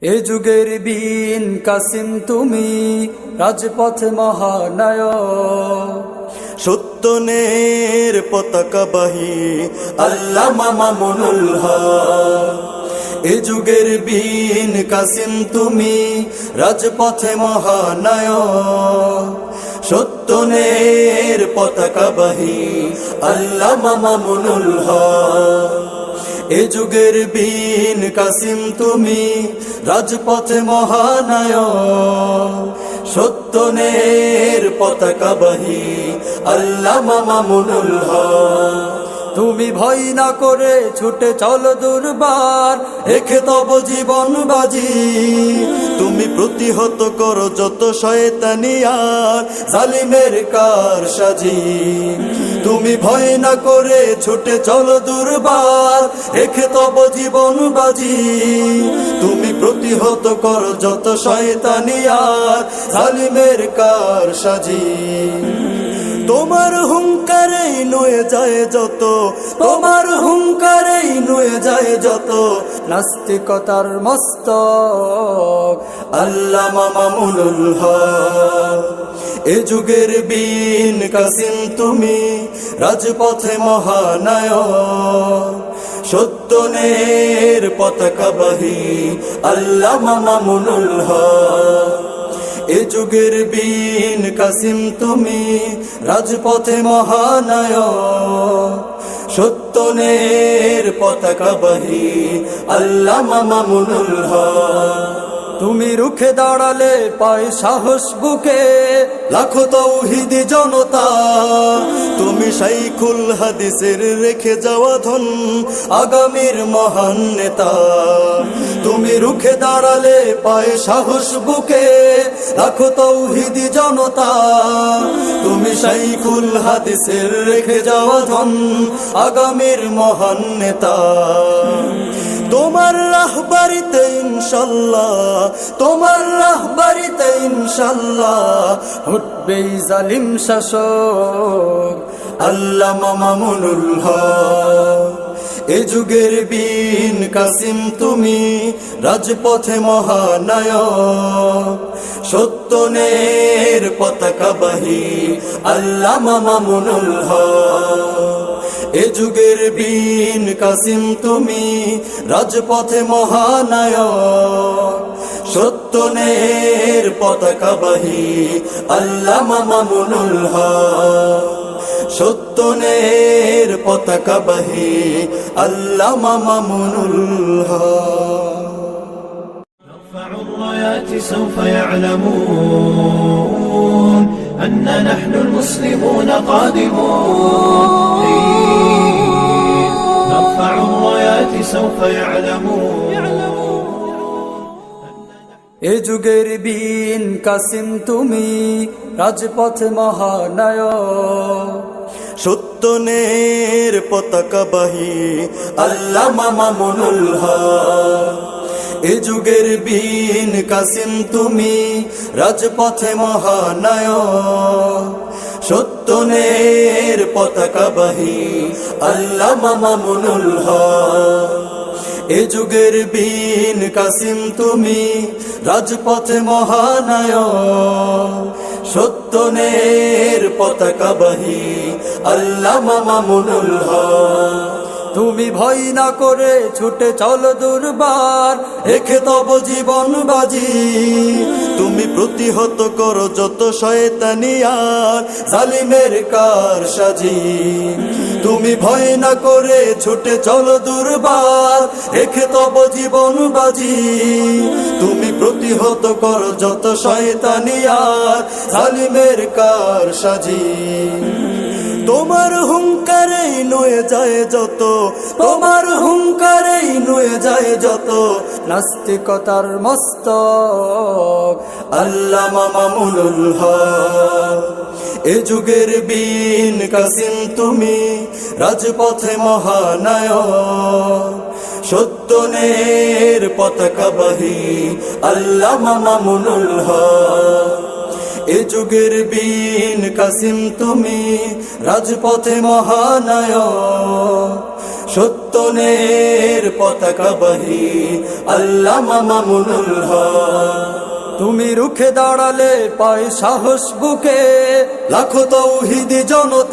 এ যুগের বীন কাসিম তুমি, রাজপথে মহানায়ক। সত্যনের পতাকাবাহী আল্লামা মামুনুল হক। এ যুগের বীন কাসিম তুমি, রাজপথে মহানায়ক। সত্যনের পতাকাবাহী আল্লামা মামুনুল হক। এ যুগের বীন কাসিম তুমি, রাজপথে মহানায়ক। সত্যনের পতাকাবাহী আল্লামা মামুনুল হক। তুমি ভয় না করে ছুটে চলো দুর্বার, রেখে তব জীবন বাজি। তুমি প্রতিহত করো যত শয়তানি আর জালিমের কারসাজি। তুমি ভয় না করে ছুটে চলো দুর্বার, রেখে তব জীবন বাজি। তুমি প্রতিহত করো যত শয়তানি আর জালিমের কারসাজি। তোমার হুঙ্কারেই নুয়ে যায় যত, তোমার হুঙ্কারেই নুয়ে যায় যত নাস্তিকতার মস্তক আল্লামা মামুনুল হক। এ যুগের বীন কাসিম তুমি, রাজপথে মহানায়ক। সত্যনের পতাকাবাহী আল্লামা মামুনুল হক। এ যুগের বীন কাসিম তুমি, রাজপথে মহানায়ক। সত্যনের পতাকাবাহী আল্লামা মামুনুল হক। তুমি রুখে দাঁড়ালে পায় সাহস বুকে লাখো তাওহীদি জনতা। তুমি শাইখুল হাদিসের রেখে যাওয়া ধন, আগামীর মহান নেতা। তুমি রুখে দাঁড়ালে পায় সাহস বুকে লাখো তাওহীদি জনতা। তুমি শাইখুল হাদিসের রেখে যাওয়া ধন, আগামীর মহান নেতা। তোমার রাহবারিতে ইনশাল্লাহ, তোমার রাহবারিতে ইনশাল্লাহ উঠবেই জালিম শাসক আল্লামা মামুনুল হক। এ যুগের বীন কাসিম তুমি, রাজপথে মহানায়ক। সত্যনের পতাকাবাহী আল্লামা মামুনুল হক। এ যুগের বীন কাসিম তুমি, রাজপথে মহানায়ক। সত্যনের পতাকাবাহী আল্লামা মামুনুল হক। সত্যনের পতাকাবাহী আল্লামা মামুনুল হক। نرفع الرايات سوف يعلمون أن نحن المسلمون قادمون. نرفع الرايات سوف يعلمون. এ যুগের বীন কাসিম তুমি, রাজপথে মহানায়ক। সত্যনের পতাকাবাহী আল্লামা মামুনুল হক। এ যুগের বীন কাসিম তুমি, রাজপথে মহানায়ক। সত্যনের পতাকাবাহী আল্লামা মামুনুল হক। এ যুগের বীন কাসিম তুমি, রাজপথে মহানায়ক। সত্যনের পতাকাবাহী আল্লামা মামুনুল হক। তুমি ভয় না করে ছুটে চলো দুর্বার, রেখে তব জীবন বাজি। তুমি প্রতিহত করো যত শয়তানি আর জালিমের কারসাজি। তুমি ভয় না করে ছুটে চলো দুর্বার, রেখে তব জীবন বাজি। তুমি প্রতিহত করো যত শয়তানি আর জালিমের কারসাজি। তোমার হুঙ্কারেই নুয়ে যায় যত, তোমার হুঙ্কারেই নুয়ে যায় যত নাস্তিকতার মস্তক আল্লামা মামুনুল হক। এ যুগের বীন কাসিম তুমি, রাজপথে মহানায়ক। সত্যনের পতাকাবাহী আল্লামা মামুনুল হক। এ যুগের বীন কাসিম তুমি, রাজপথে মহানায়ক। সত্যনের পতাকাবাহী আল্লামা মামুনুল হক। তুমি রুখে দাঁড়ালে পায় সাহস বুকে, লাখো তৌহিদি জনতা